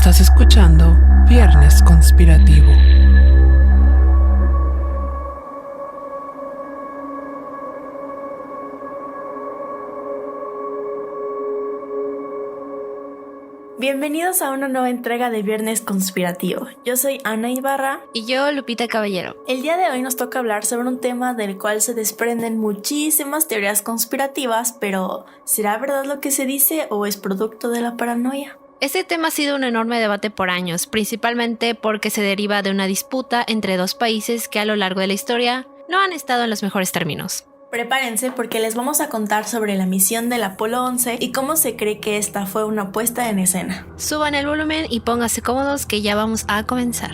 Estás escuchando Viernes Conspirativo. Bienvenidos a una nueva entrega de Viernes Conspirativo. Yo soy Ana Ibarra. Y yo, Lupita Caballero. El día de hoy nos toca hablar sobre un tema del cual se desprenden muchísimas teorías conspirativas, pero ¿será verdad lo que se dice o es producto de la paranoia? Este tema ha sido un enorme debate por años, principalmente porque se deriva de una disputa entre dos países que a lo largo de la historia no han estado en los mejores términos. Prepárense porque les vamos a contar sobre la misión del Apolo 11 y cómo se cree que esta fue una puesta en escena. Suban el volumen y pónganse cómodos que ya vamos a comenzar.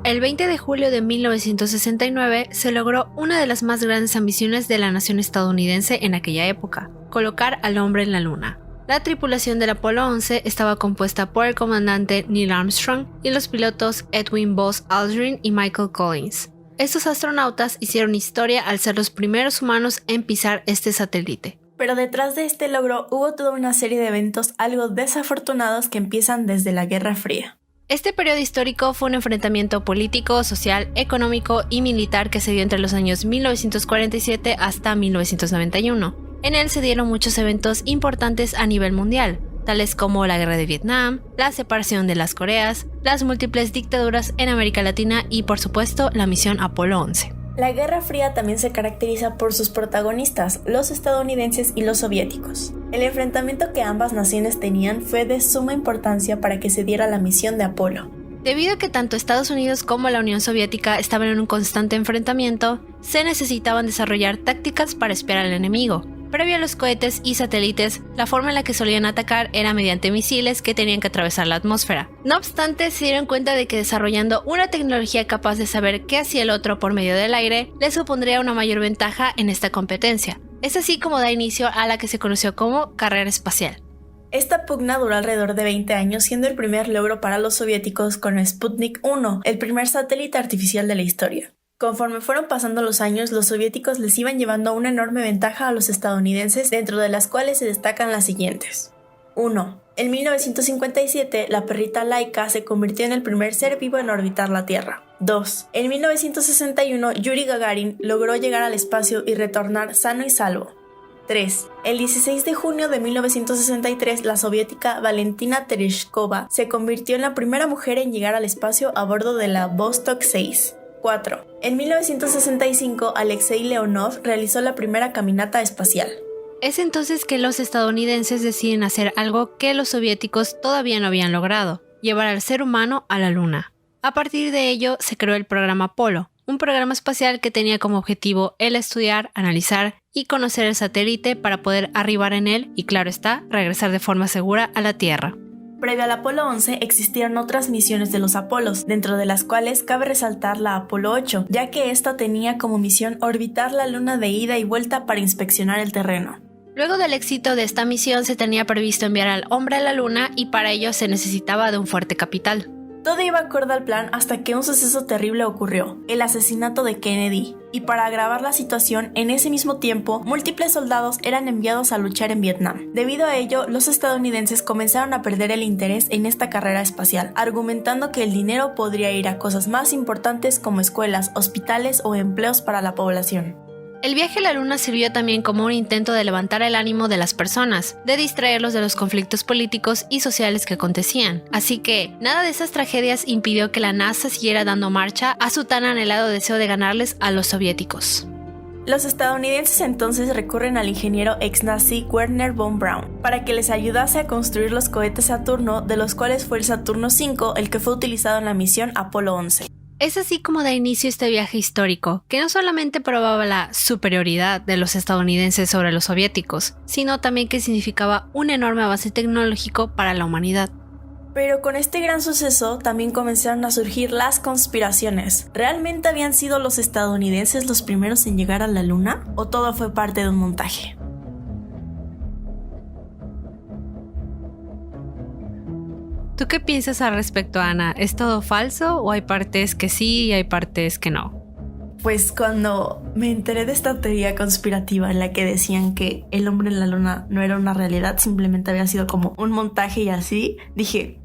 El 20 de julio de 1969 se logró una de las más grandes ambiciones de la nación estadounidense en aquella época: colocar al hombre en la Luna. La tripulación del Apolo 11 estaba compuesta por el comandante Neil Armstrong y los pilotos Edwin Buzz Aldrin y Michael Collins. Estos astronautas hicieron historia al ser los primeros humanos en pisar este satélite. Pero detrás de este logro hubo toda una serie de eventos algo desafortunados que empiezan desde la Guerra Fría. Este periodo histórico fue un enfrentamiento político, social, económico y militar que se dio entre los años 1947 hasta 1991. En él se dieron muchos eventos importantes a nivel mundial, tales como la Guerra de Vietnam, la separación de las Coreas, las múltiples dictaduras en América Latina y, por supuesto, la misión Apolo 11. La Guerra Fría también se caracteriza por sus protagonistas, los estadounidenses y los soviéticos. El enfrentamiento que ambas naciones tenían fue de suma importancia para que se diera la misión de Apolo. Debido a que tanto Estados Unidos como la Unión Soviética estaban en un constante enfrentamiento, se necesitaban desarrollar tácticas para espiar al enemigo. Previo a los cohetes y satélites, la forma en la que solían atacar era mediante misiles que tenían que atravesar la atmósfera. No obstante, se dieron cuenta de que desarrollando una tecnología capaz de saber qué hacía el otro por medio del aire, les supondría una mayor ventaja en esta competencia. Es así como da inicio a la que se conoció como carrera espacial. Esta pugna duró alrededor de 20 años, siendo el primer logro para los soviéticos con Sputnik 1, el primer satélite artificial de la historia. Conforme fueron pasando los años, los soviéticos les iban llevando una enorme ventaja a los estadounidenses, dentro de las cuales se destacan las siguientes. 1. En 1957, la perrita Laika se convirtió en el primer ser vivo en orbitar la Tierra. 2. En 1961, Yuri Gagarin logró llegar al espacio y retornar sano y salvo. 3. El 16 de junio de 1963, la soviética Valentina Tereshkova se convirtió en la primera mujer en llegar al espacio a bordo de la Vostok 6. 4. En 1965, Alexei Leonov realizó la primera caminata espacial. Es entonces que los estadounidenses deciden hacer algo que los soviéticos todavía no habían logrado: llevar al ser humano a la Luna. A partir de ello se creó el programa Apolo, un programa espacial que tenía como objetivo el estudiar, analizar y conocer el satélite para poder arribar en él y, claro está, regresar de forma segura a la Tierra. Previo al Apolo 11 existieron otras misiones de los Apolos, dentro de las cuales cabe resaltar la Apolo 8, ya que esta tenía como misión orbitar la Luna de ida y vuelta para inspeccionar el terreno. Luego del éxito de esta misión se tenía previsto enviar al hombre a la Luna y para ello se necesitaba de un fuerte capital. Todo iba acorde al plan hasta que un suceso terrible ocurrió: el asesinato de Kennedy. Y para agravar la situación, en ese mismo tiempo, múltiples soldados eran enviados a luchar en Vietnam. Debido a ello, los estadounidenses comenzaron a perder el interés en esta carrera espacial, argumentando que el dinero podría ir a cosas más importantes como escuelas, hospitales o empleos para la población. El viaje a la Luna sirvió también como un intento de levantar el ánimo de las personas, de distraerlos de los conflictos políticos y sociales que acontecían. Así que, nada de esas tragedias impidió que la NASA siguiera dando marcha a su tan anhelado deseo de ganarles a los soviéticos. Los estadounidenses entonces recurren al ingeniero ex-nazi Wernher von Braun para que les ayudase a construir los cohetes Saturno, de los cuales fue el Saturno V el que fue utilizado en la misión Apolo 11. Es así como da inicio este viaje histórico, que no solamente probaba la superioridad de los estadounidenses sobre los soviéticos, sino también que significaba un enorme avance tecnológico para la humanidad. Pero con este gran suceso también comenzaron a surgir las conspiraciones. ¿Realmente habían sido los estadounidenses los primeros en llegar a la Luna? ¿O todo fue parte de un montaje? ¿Tú qué piensas al respecto, Ana? ¿Es todo falso o hay partes que sí y hay partes que no? Pues cuando me enteré de esta teoría conspirativa en la que decían que el hombre en la luna no era una realidad, simplemente había sido como un montaje y así, dije,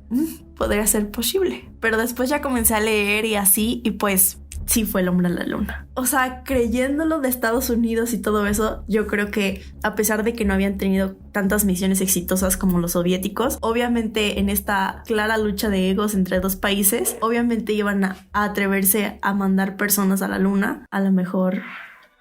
podría ser posible. Pero después ya comencé a leer y así, y pues sí fue el hombre en la luna. O sea, creyéndolo de Estados Unidos y todo eso, yo creo que a pesar de que no habían tenido tantas misiones exitosas como los soviéticos, obviamente en esta clara lucha de egos entre dos países, obviamente iban a atreverse a mandar personas a la luna. A lo mejor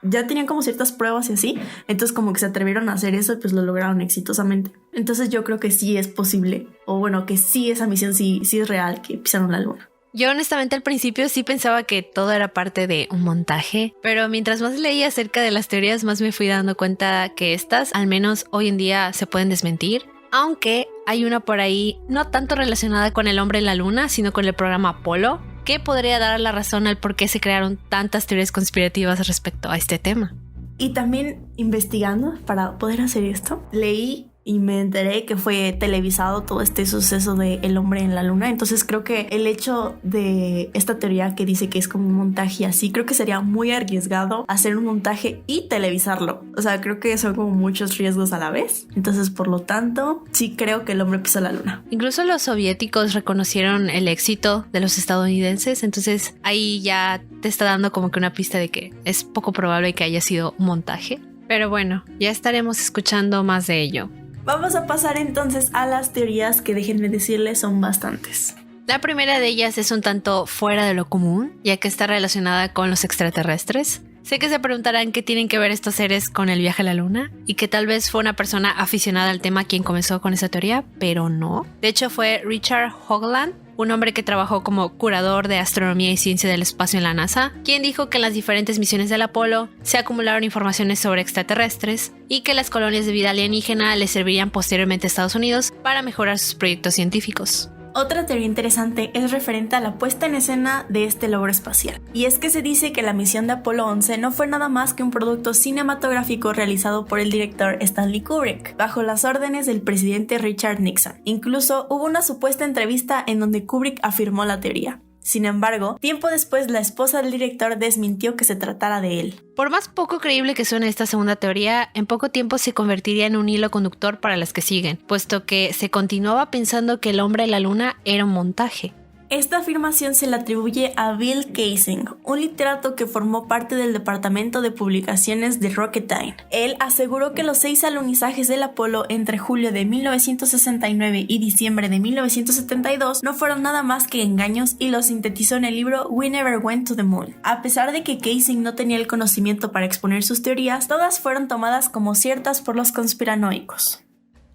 ya tenían como ciertas pruebas y así, entonces como que se atrevieron a hacer eso y pues lo lograron exitosamente. Entonces yo creo que sí es posible, o bueno, que sí esa misión sí es real, que pisaron la luna. Yo honestamente al principio sí pensaba que todo era parte de un montaje, pero mientras más leía acerca de las teorías, más me fui dando cuenta que estas, al menos hoy en día, se pueden desmentir. Aunque hay una por ahí no tanto relacionada con el hombre en la luna, sino con el programa Apolo, que podría dar la razón al por qué se crearon tantas teorías conspirativas respecto a este tema. Y también investigando para poder hacer esto, leí y me enteré que fue televisado todo este suceso de el hombre en la luna. Entonces creo que el hecho de esta teoría que dice que es como un montaje así, creo que sería muy arriesgado hacer un montaje y televisarlo. O sea, creo que son como muchos riesgos a la vez. Entonces, por lo tanto, sí creo que el hombre pisó la luna. Incluso los soviéticos reconocieron el éxito de los estadounidenses. Entonces ahí ya te está dando como que una pista de que es poco probable que haya sido un montaje. Pero bueno, ya estaremos escuchando más de ello. Vamos a pasar entonces a las teorías que, déjenme decirles, son bastantes. La primera de ellas es un tanto fuera de lo común, ya que está relacionada con los extraterrestres. Sé que se preguntarán qué tienen que ver estos seres con el viaje a la luna, y que tal vez fue una persona aficionada al tema quien comenzó con esa teoría, pero no. De hecho fue Richard Hoagland, un hombre que trabajó como curador de astronomía y ciencia del espacio en la NASA, quien dijo que en las diferentes misiones del Apolo se acumularon informaciones sobre extraterrestres y que las colonias de vida alienígena le servirían posteriormente a Estados Unidos para mejorar sus proyectos científicos. Otra teoría interesante es referente a la puesta en escena de este logro espacial. Y es que se dice que la misión de Apolo 11 no fue nada más que un producto cinematográfico realizado por el director Stanley Kubrick, bajo las órdenes del presidente Richard Nixon. Incluso hubo una supuesta entrevista en donde Kubrick afirmó la teoría. Sin embargo, tiempo después la esposa del director desmintió que se tratara de él. Por más poco creíble que suene esta segunda teoría, en poco tiempo se convertiría en un hilo conductor para las que siguen, puesto que se continuaba pensando que el hombre en la luna era un montaje. Esta afirmación se le atribuye a Bill Kaysing, un literato que formó parte del departamento de publicaciones de Rocketdyne. Él aseguró que los 6 alunizajes del Apolo entre julio de 1969 y diciembre de 1972 no fueron nada más que engaños y los sintetizó en el libro We Never Went to the Moon. A pesar de que Kaysing no tenía el conocimiento para exponer sus teorías, todas fueron tomadas como ciertas por los conspiranoicos.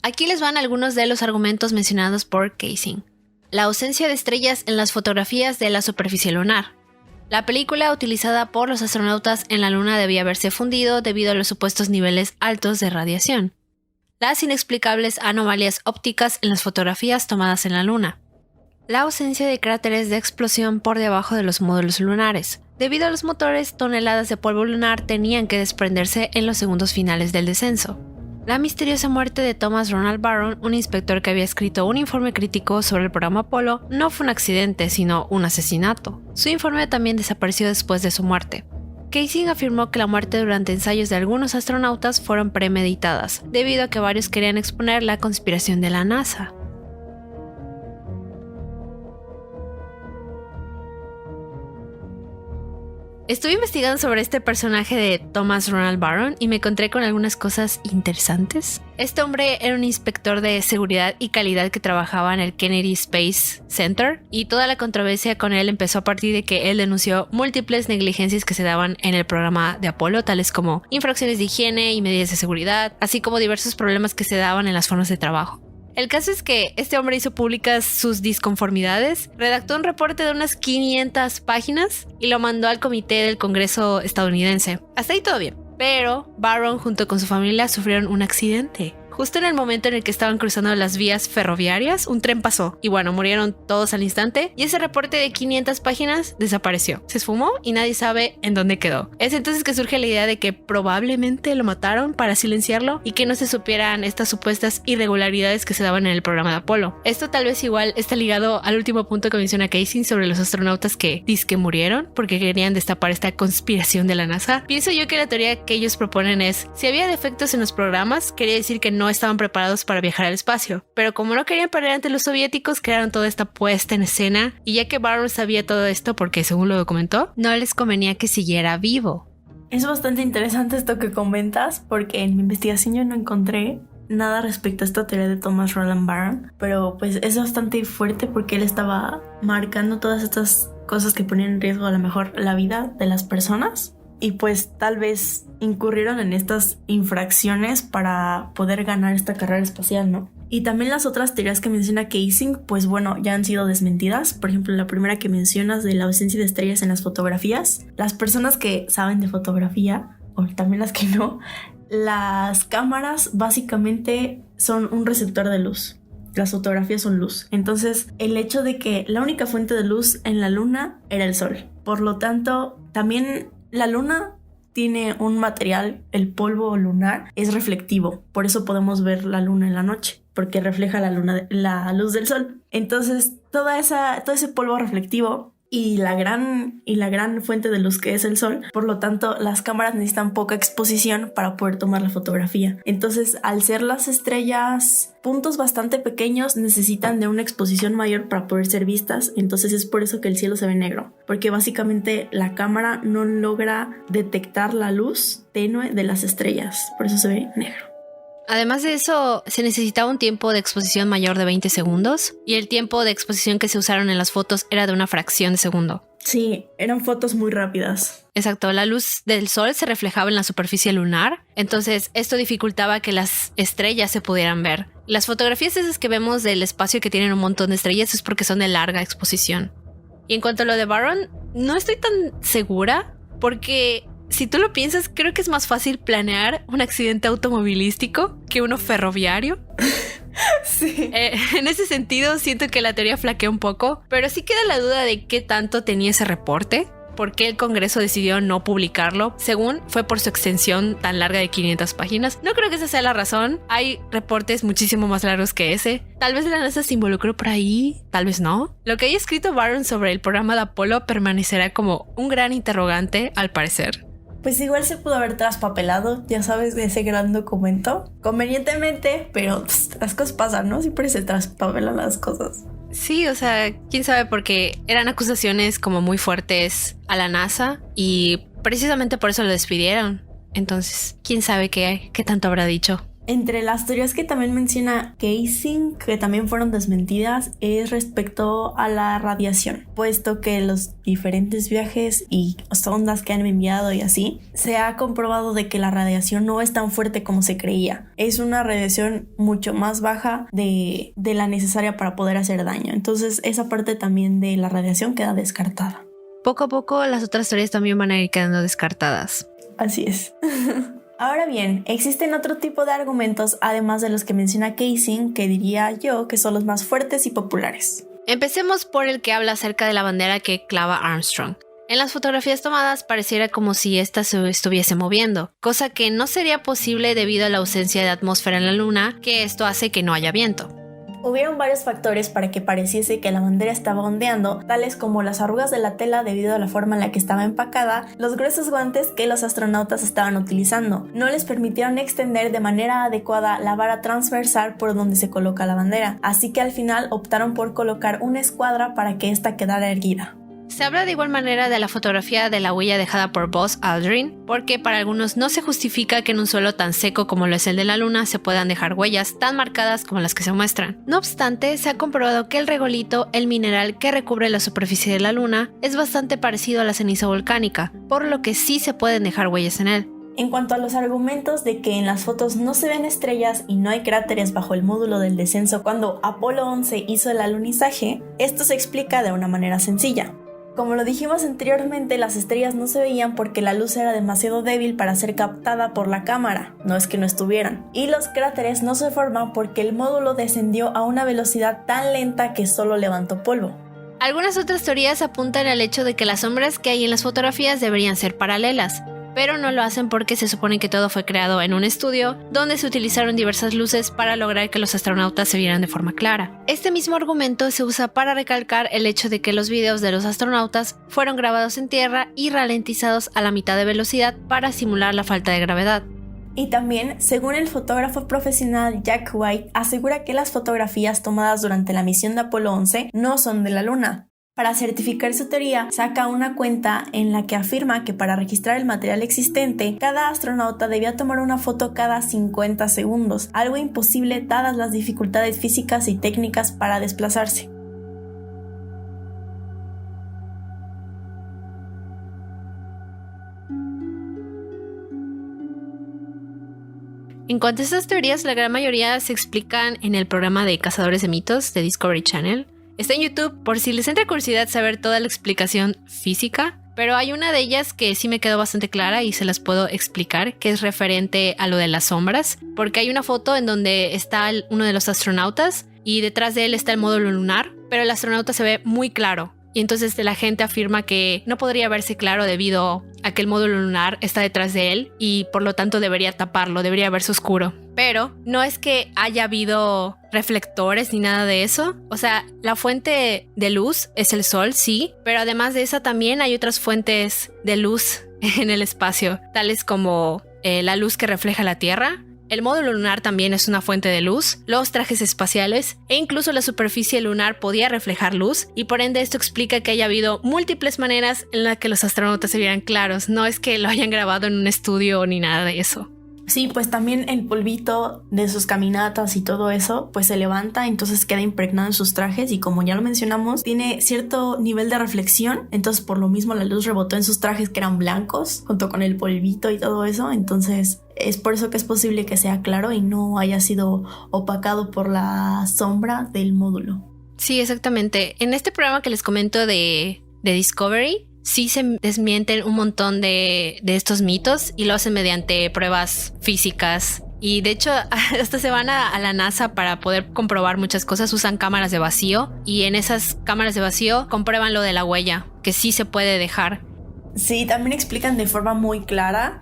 Aquí les van algunos de los argumentos mencionados por Kaysing. La ausencia de estrellas en las fotografías de la superficie lunar. La película utilizada por los astronautas en la luna debía haberse fundido debido a los supuestos niveles altos de radiación. Las inexplicables anomalías ópticas en las fotografías tomadas en la luna. La ausencia de cráteres de explosión por debajo de los módulos lunares. Debido a los motores, toneladas de polvo lunar tenían que desprenderse en los segundos finales del descenso. La misteriosa muerte de Thomas Ronald Barron, un inspector que había escrito un informe crítico sobre el programa Apolo, no fue un accidente, sino un asesinato. Su informe también desapareció después de su muerte. Kaysing afirmó que la muerte durante ensayos de algunos astronautas fueron premeditadas, debido a que varios querían exponer la conspiración de la NASA. Estuve investigando sobre este personaje de Thomas Ronald Barron y me encontré con algunas cosas interesantes. Este hombre era un inspector de seguridad y calidad que trabajaba en el Kennedy Space Center, y toda la controversia con él empezó a partir de que él denunció múltiples negligencias que se daban en el programa de Apolo, tales como infracciones de higiene y medidas de seguridad, así como diversos problemas que se daban en las formas de trabajo. El caso es que este hombre hizo públicas sus disconformidades, redactó un reporte de unas 500 páginas y lo mandó al comité del Congreso estadounidense. Hasta ahí todo bien. Pero Barron junto con su familia sufrieron un accidente. justo en el momento en el que estaban cruzando las vías ferroviarias, un tren pasó y bueno, murieron todos al instante y ese reporte de 500 páginas desapareció. Se esfumó y nadie sabe en dónde quedó. Es entonces que surge la idea de que probablemente lo mataron para silenciarlo y que no se supieran estas supuestas irregularidades que se daban en el programa de Apolo. Esto tal vez igual está ligado al último punto que menciona Casey sobre los astronautas que dizque murieron porque querían destapar esta conspiración de la NASA. Pienso yo que la teoría que ellos proponen es, si había defectos en los programas, quería decir que no estaban preparados para viajar al espacio, pero como no querían perder ante los soviéticos, crearon toda esta puesta en escena y ya que Barron sabía todo esto porque según lo documentó, no les convenía que siguiera vivo. Es bastante interesante esto que comentas porque en mi investigación yo no encontré nada respecto a esta teoría de Thomas Roland Barron, pero pues es bastante fuerte porque él estaba marcando todas estas cosas que ponían en riesgo a lo mejor la vida de las personas y pues tal vez incurrieron en estas infracciones para poder ganar esta carrera espacial, ¿no? Y también las otras teorías que menciona Kaysing, pues bueno, ya han sido desmentidas. Por ejemplo, la primera que mencionas de la ausencia de estrellas en las fotografías. Las personas que saben de fotografía, o también las que no, las cámaras básicamente son un receptor de luz. Las fotografías son luz. Entonces, el hecho de que la única fuente de luz en la luna era el sol. Por lo tanto, también la luna tiene un material, el polvo lunar, es reflectivo. Por eso podemos ver la luna en la noche, porque refleja la luz del sol. Entonces, todo ese polvo reflectivo y la gran fuente de luz que es el sol, por lo tanto, las cámaras necesitan poca exposición para poder tomar la fotografía. Entonces, al ser las estrellas puntos bastante pequeños, necesitan de una exposición mayor para poder ser vistas. Entonces es por eso que el cielo se ve negro, porque básicamente la cámara no logra detectar la luz tenue de las estrellas, por eso se ve negro. Además de eso, se necesitaba un tiempo de exposición mayor de 20 segundos y el tiempo de exposición que se usaron en las fotos era de una fracción de segundo. Sí, eran fotos muy rápidas. Exacto, la luz del sol se reflejaba en la superficie lunar, entonces esto dificultaba que las estrellas se pudieran ver. Las fotografías esas que vemos del espacio que tienen un montón de estrellas es porque son de larga exposición. Y en cuanto a lo de Barron, no estoy tan segura porque si tú lo piensas, creo que es más fácil planear un accidente automovilístico que uno ferroviario. Sí. En ese sentido, siento que la teoría flaquea un poco, pero sí queda la duda de qué tanto tenía ese reporte. ¿Por qué el Congreso decidió no publicarlo? Según fue por su extensión tan larga de 500 páginas. No creo que esa sea la razón. Hay reportes muchísimo más largos que ese. Tal vez la NASA se involucró por ahí, tal vez no. Lo que haya escrito Barron sobre el programa de Apolo permanecerá como un gran interrogante, al parecer. Pues igual se pudo haber traspapelado, ya sabes, de ese gran documento. Convenientemente, pero las cosas pasan, ¿no? Siempre se traspapelan las cosas. Sí, o sea, quién sabe, porque eran acusaciones como muy fuertes a la NASA y precisamente por eso lo despidieron. Entonces, quién sabe qué tanto habrá dicho. Entre las teorías que también menciona Kaysing, que también fueron desmentidas, es respecto a la radiación, puesto que los diferentes viajes y sondas que han enviado y así, se ha comprobado de que la radiación no es tan fuerte como se creía. Es una radiación mucho más baja de la necesaria para poder hacer daño. Entonces esa parte también de la radiación queda descartada. Poco a poco las otras teorías también van a ir quedando descartadas. Así es. Ahora bien, existen otro tipo de argumentos además de los que menciona Kaysing, que diría yo que son los más fuertes y populares. Empecemos por el que habla acerca de la bandera que clava Armstrong. En las fotografías tomadas pareciera como si ésta se estuviese moviendo, cosa que no sería posible debido a la ausencia de atmósfera en la Luna, que esto hace que no haya viento. Hubieron varios factores para que pareciese que la bandera estaba ondeando, tales como las arrugas de la tela debido a la forma en la que estaba empacada, los gruesos guantes que los astronautas estaban utilizando. No les permitieron extender de manera adecuada la vara transversal por donde se coloca la bandera, así que al final optaron por colocar una escuadra para que ésta quedara erguida. Se habla de igual manera de la fotografía de la huella dejada por Buzz Aldrin, porque para algunos no se justifica que en un suelo tan seco como lo es el de la Luna se puedan dejar huellas tan marcadas como las que se muestran. No obstante, se ha comprobado que el regolito, el mineral que recubre la superficie de la Luna, es bastante parecido a la ceniza volcánica, por lo que sí se pueden dejar huellas en él. En cuanto a los argumentos de que en las fotos no se ven estrellas y no hay cráteres bajo el módulo del descenso cuando Apolo 11 hizo el alunizaje, esto se explica de una manera sencilla. Como lo dijimos anteriormente, las estrellas no se veían porque la luz era demasiado débil para ser captada por la cámara, no es que no estuvieran. Y los cráteres no se forman porque el módulo descendió a una velocidad tan lenta que solo levantó polvo. Algunas otras teorías apuntan al hecho de que las sombras que hay en las fotografías deberían ser paralelas, pero no lo hacen porque se supone que todo fue creado en un estudio donde se utilizaron diversas luces para lograr que los astronautas se vieran de forma clara. Este mismo argumento se usa para recalcar el hecho de que los videos de los astronautas fueron grabados en tierra y ralentizados a la mitad de velocidad para simular la falta de gravedad. Y también, según el fotógrafo profesional Jack White, asegura que las fotografías tomadas durante la misión de Apolo 11 no son de la Luna. Para certificar su teoría, saca una cuenta en la que afirma que para registrar el material existente, cada astronauta debía tomar una foto cada 50 segundos, algo imposible dadas las dificultades físicas y técnicas para desplazarse. En cuanto a estas teorías, la gran mayoría se explican en el programa de Cazadores de Mitos de Discovery Channel. Está en YouTube por si les entra curiosidad saber toda la explicación física, pero hay una de ellas que sí me quedó bastante clara y se las puedo explicar, que es referente a lo de las sombras, porque hay una foto en donde está uno de los astronautas y detrás de él está el módulo lunar, pero el astronauta se ve muy claro. Y entonces la gente afirma que no podría verse claro debido a que el módulo lunar está detrás de él y por lo tanto debería taparlo, debería verse oscuro. Pero no es que haya habido reflectores ni nada de eso. O sea, la fuente de luz es el sol, sí, pero además de esa también hay otras fuentes de luz en el espacio, tales como la luz que refleja la Tierra. El módulo lunar también es una fuente de luz, los trajes espaciales e incluso la superficie lunar podía reflejar luz y por ende esto explica que haya habido múltiples maneras en las que los astronautas se vieran claros, no es que lo hayan grabado en un estudio ni nada de eso. Sí, pues también el polvito de sus caminatas y todo eso pues se levanta, entonces queda impregnado en sus trajes y como ya lo mencionamos tiene cierto nivel de reflexión, entonces por lo mismo la luz rebotó en sus trajes que eran blancos junto con el polvito y todo eso, entonces es por eso que es posible que sea claro y no haya sido opacado por la sombra del módulo. Sí, exactamente. En este programa que les comento de Discovery sí se desmienten un montón de estos mitos y lo hacen mediante pruebas físicas. Y de hecho hasta se van a la NASA para poder comprobar muchas cosas. Usan cámaras de vacío y en esas cámaras de vacío comprueban lo de la huella, que sí se puede dejar. Sí, también explican de forma muy clara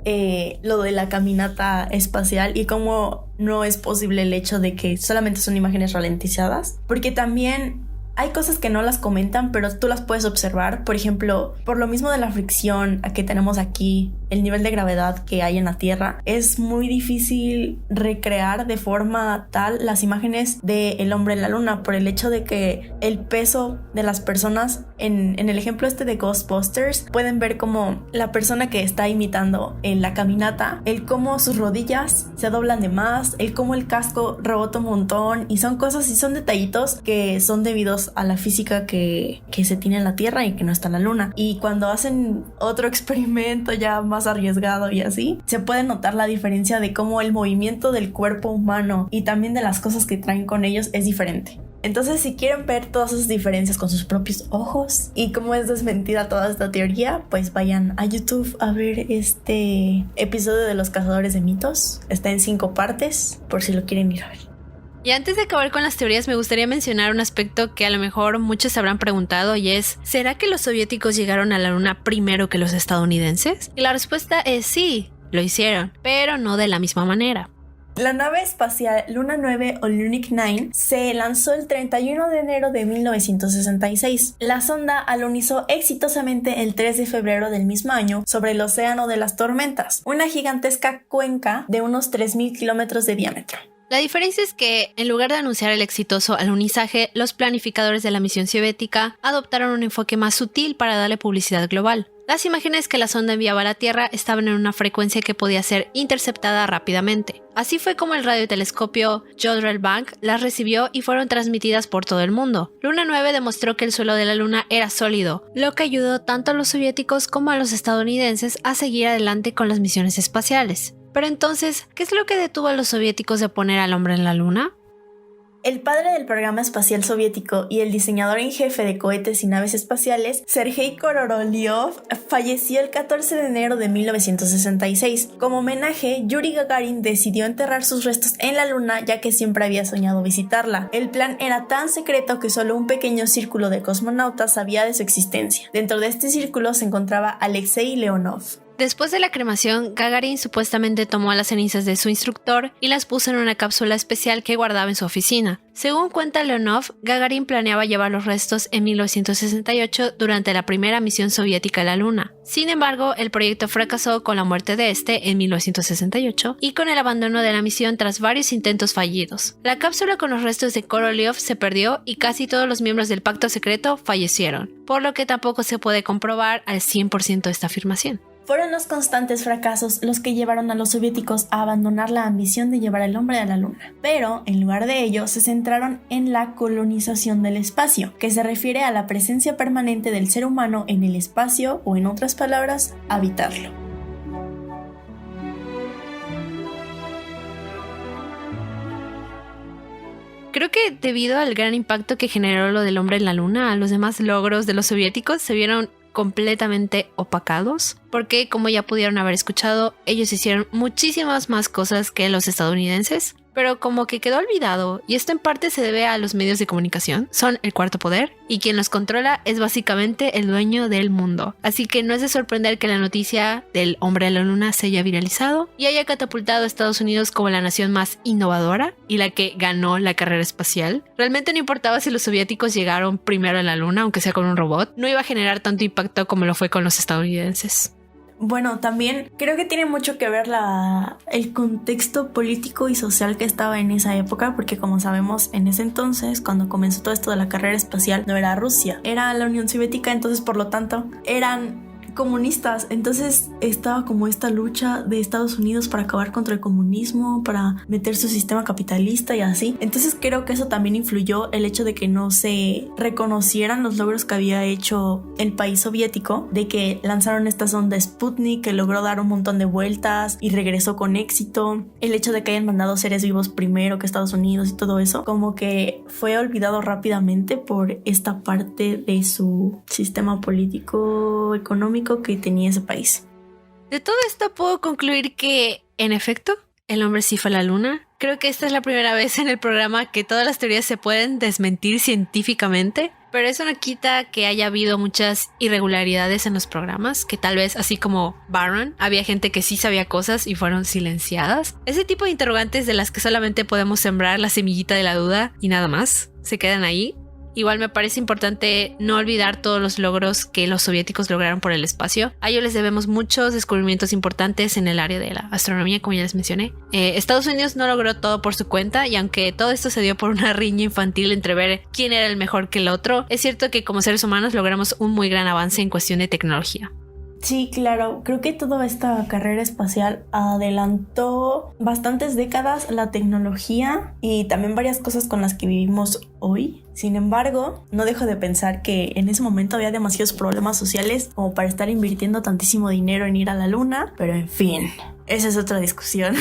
lo de la caminata espacial y cómo no es posible el hecho de que solamente son imágenes ralentizadas, porque también hay cosas que no las comentan, pero tú las puedes observar. Por ejemplo, por lo mismo de la fricción que tenemos aquí, el nivel de gravedad que hay en la Tierra, es muy difícil recrear de forma tal las imágenes del hombre en la luna, por el hecho de que el peso de las personas, en el ejemplo este de Ghostbusters, pueden ver como la persona que está imitando en la caminata, el cómo sus rodillas se doblan de más, el cómo el casco rebota un montón, y son cosas y son detallitos que son debidos a la física que se tiene en la Tierra y que no está en la Luna. Y cuando hacen otro experimento ya más arriesgado y así, se puede notar la diferencia de cómo el movimiento del cuerpo humano y también de las cosas que traen con ellos es diferente. Entonces, si quieren ver todas esas diferencias con sus propios ojos y cómo es desmentida toda esta teoría, pues vayan a YouTube a ver este episodio de Los Cazadores de Mitos. Está en 5 partes, por si lo quieren ir a ver. Y antes de acabar con las teorías, me gustaría mencionar un aspecto que a lo mejor muchos se habrán preguntado y es, ¿será que los soviéticos llegaron a la Luna primero que los estadounidenses? Y la respuesta es sí, lo hicieron, pero no de la misma manera. La nave espacial Luna 9 o Lunik 9 se lanzó el 31 de enero de 1966. La sonda alunizó exitosamente el 3 de febrero del mismo año sobre el Océano de las Tormentas, una gigantesca cuenca de unos 3.000 kilómetros de diámetro. La diferencia es que, en lugar de anunciar el exitoso alunizaje, los planificadores de la misión soviética adoptaron un enfoque más sutil para darle publicidad global. Las imágenes que la sonda enviaba a la Tierra estaban en una frecuencia que podía ser interceptada rápidamente. Así fue como el radiotelescopio Jodrell Bank las recibió y fueron transmitidas por todo el mundo. Luna 9 demostró que el suelo de la Luna era sólido, lo que ayudó tanto a los soviéticos como a los estadounidenses a seguir adelante con las misiones espaciales. Pero entonces, ¿qué es lo que detuvo a los soviéticos de poner al hombre en la Luna? El padre del programa espacial soviético y el diseñador en jefe de cohetes y naves espaciales, Sergei Korolev, falleció el 14 de enero de 1966. Como homenaje, Yuri Gagarin decidió enterrar sus restos en la Luna, ya que siempre había soñado visitarla. El plan era tan secreto que solo un pequeño círculo de cosmonautas sabía de su existencia. Dentro de este círculo se encontraba Alexei Leonov. Después de la cremación, Gagarin supuestamente tomó las cenizas de su instructor y las puso en una cápsula especial que guardaba en su oficina. Según cuenta Leonov, Gagarin planeaba llevar los restos en 1968 durante la primera misión soviética a la Luna. Sin embargo, el proyecto fracasó con la muerte de este en 1968 y con el abandono de la misión tras varios intentos fallidos. La cápsula con los restos de Korolev se perdió y casi todos los miembros del pacto secreto fallecieron, por lo que tampoco se puede comprobar al 100% esta afirmación. Fueron los constantes fracasos los que llevaron a los soviéticos a abandonar la ambición de llevar al hombre a la Luna. Pero, en lugar de ello, se centraron en la colonización del espacio, que se refiere a la presencia permanente del ser humano en el espacio o, en otras palabras, habitarlo. Creo que debido al gran impacto que generó lo del hombre en la Luna, los demás logros de los soviéticos se vieron completamente opacados, porque como ya pudieron haber escuchado, ellos hicieron muchísimas más cosas que los estadounidenses, pero como que quedó olvidado, y esto en parte se debe a los medios de comunicación. Son el cuarto poder, y quien los controla es básicamente el dueño del mundo. Así que no es de sorprender que la noticia del hombre a la Luna se haya viralizado y haya catapultado a Estados Unidos como la nación más innovadora y la que ganó la carrera espacial. Realmente no importaba si los soviéticos llegaron primero a la Luna, aunque sea con un robot, no iba a generar tanto impacto como lo fue con los estadounidenses. Bueno, también creo que tiene mucho que ver el contexto político y social que estaba en esa época, porque como sabemos, en ese entonces, cuando comenzó todo esto de la carrera espacial, no era Rusia, era la Unión Soviética, entonces por lo tanto eran comunistas. Entonces estaba como esta lucha de Estados Unidos para acabar contra el comunismo, para meter su sistema capitalista y así. Entonces creo que eso también influyó, el hecho de que no se reconocieran los logros que había hecho el país soviético, de que lanzaron esta sonda Sputnik que logró dar un montón de vueltas y regresó con éxito. El hecho de que hayan mandado seres vivos primero que Estados Unidos y todo eso, como que fue olvidado rápidamente por esta parte de su sistema político económico que tenía ese país. De todo esto puedo concluir que, en efecto, el hombre sí fue a la Luna. Creo que esta es la primera vez en el programa que todas las teorías se pueden desmentir científicamente, pero eso no quita que haya habido muchas irregularidades en los programas, que tal vez, así como Barron, había gente que sí sabía cosas y fueron silenciadas. Ese tipo de interrogantes de las que solamente podemos sembrar la semillita de la duda y nada más, se quedan ahí. Igual me parece importante no olvidar todos los logros que los soviéticos lograron por el espacio. A ellos les debemos muchos descubrimientos importantes en el área de la astronomía, como ya les mencioné. Estados Unidos no logró todo por su cuenta, y aunque todo esto se dio por una riña infantil entre ver quién era el mejor que el otro, es cierto que como seres humanos logramos un muy gran avance en cuestión de tecnología. Sí, claro, creo que toda esta carrera espacial adelantó bastantes décadas la tecnología y también varias cosas con las que vivimos hoy. Sin embargo, no dejo de pensar que en ese momento había demasiados problemas sociales como para estar invirtiendo tantísimo dinero en ir a la Luna, pero en fin, esa es otra discusión.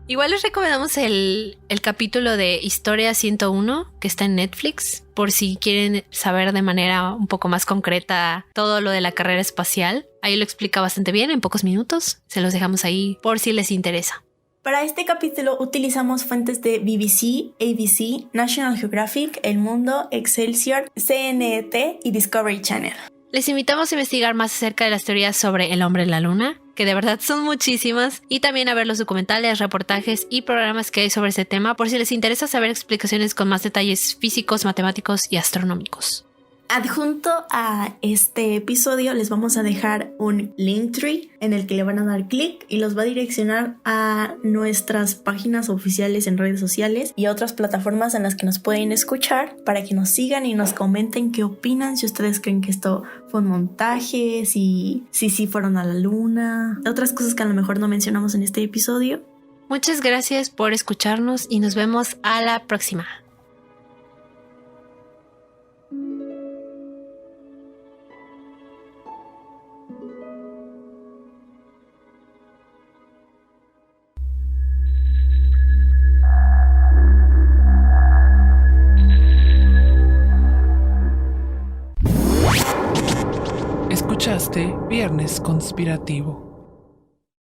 Igual les recomendamos el capítulo de Historia 101 que está en Netflix, por si quieren saber de manera un poco más concreta todo lo de la carrera espacial. Ahí lo explica bastante bien en pocos minutos. Se los dejamos ahí por si les interesa. Para este capítulo utilizamos fuentes de BBC, ABC, National Geographic, El Mundo, Excelsior, CNET y Discovery Channel. Les invitamos a investigar más acerca de las teorías sobre el hombre en la Luna, que de verdad son muchísimas, y también a ver los documentales, reportajes y programas que hay sobre este tema por si les interesa saber explicaciones con más detalles físicos, matemáticos y astronómicos. Adjunto a este episodio les vamos a dejar un Linktree en el que le van a dar clic y los va a direccionar a nuestras páginas oficiales en redes sociales y a otras plataformas en las que nos pueden escuchar, para que nos sigan y nos comenten qué opinan, si ustedes creen que esto fue un montaje, si fueron a la Luna, otras cosas que a lo mejor no mencionamos en este episodio. Muchas gracias por escucharnos y nos vemos a la próxima. Escuchaste Viernes Conspirativo.